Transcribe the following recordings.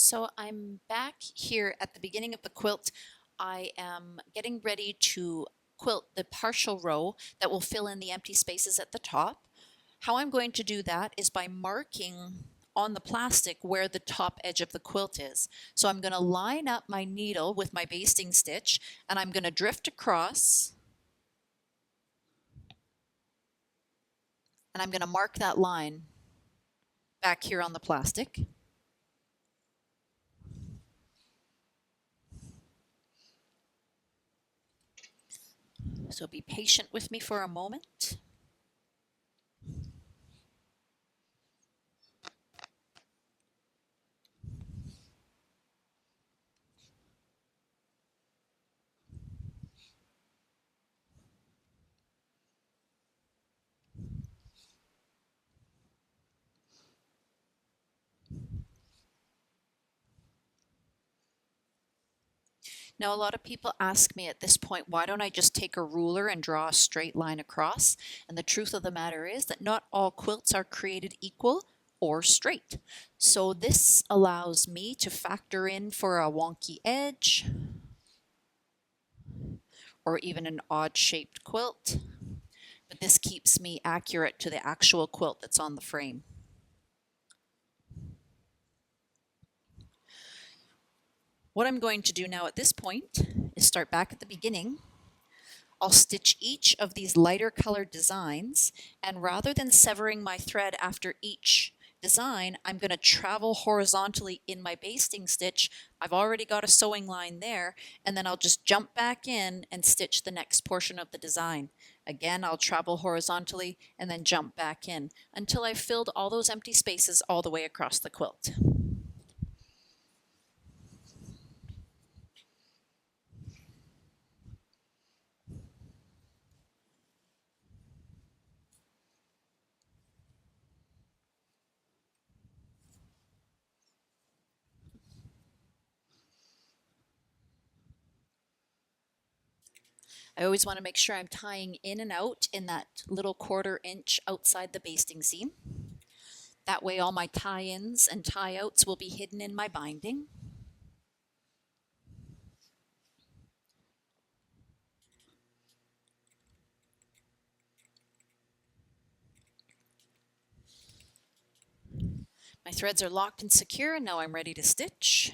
So I'm back here at the beginning of the quilt. I am getting ready to quilt the partial row that will fill in the empty spaces at the top. How I'm going to do that is by marking on the plastic where the top edge of the quilt is. So I'm going to line up my needle with my basting stitch and I'm going to drift across and I'm going to mark that line back here on the plastic. So be patient with me for a moment. Now, a lot of people ask me at this point, why don't I just take a ruler and draw a straight line across? And the truth of the matter is that not all quilts are created equal or straight. So this allows me to factor in for a wonky edge or even an odd shaped quilt. But this keeps me accurate to the actual quilt that's on the frame. What I'm going to do now at this point is start back at the beginning. I'll stitch each of these lighter colored designs, and rather than severing my thread after each design, I'm going to travel horizontally in my basting stitch. I've already got a sewing line there, and then I'll just jump back in and stitch the next portion of the design. Again, I'll travel horizontally and then jump back in until I've filled all those empty spaces all the way across the quilt. I always want to make sure I'm tying in and out in that little 1/4 inch outside the basting seam. That way all my tie-ins and tie-outs will be hidden in my binding. My threads are locked and secure, and now I'm ready to stitch.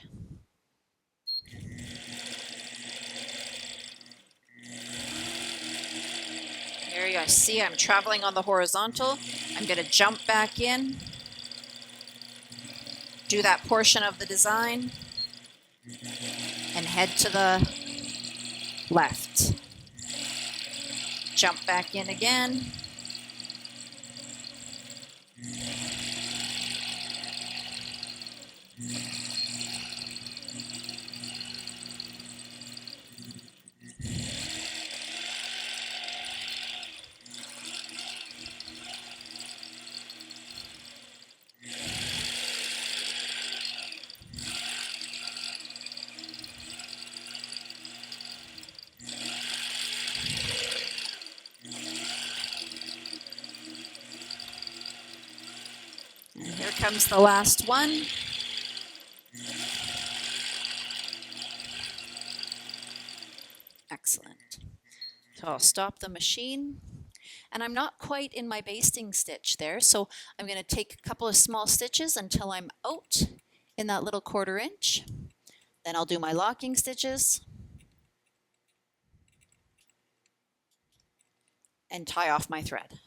There you go. See, I'm traveling on the horizontal. I'm going to jump back in, do that portion of the design, and head to the left. Jump back in again. And here comes the last one. Excellent. So I'll stop the machine. And I'm not quite in my basting stitch there, so I'm going to take a couple of small stitches until I'm out in that little 1/4 inch. Then I'll do my locking stitches and tie off my thread.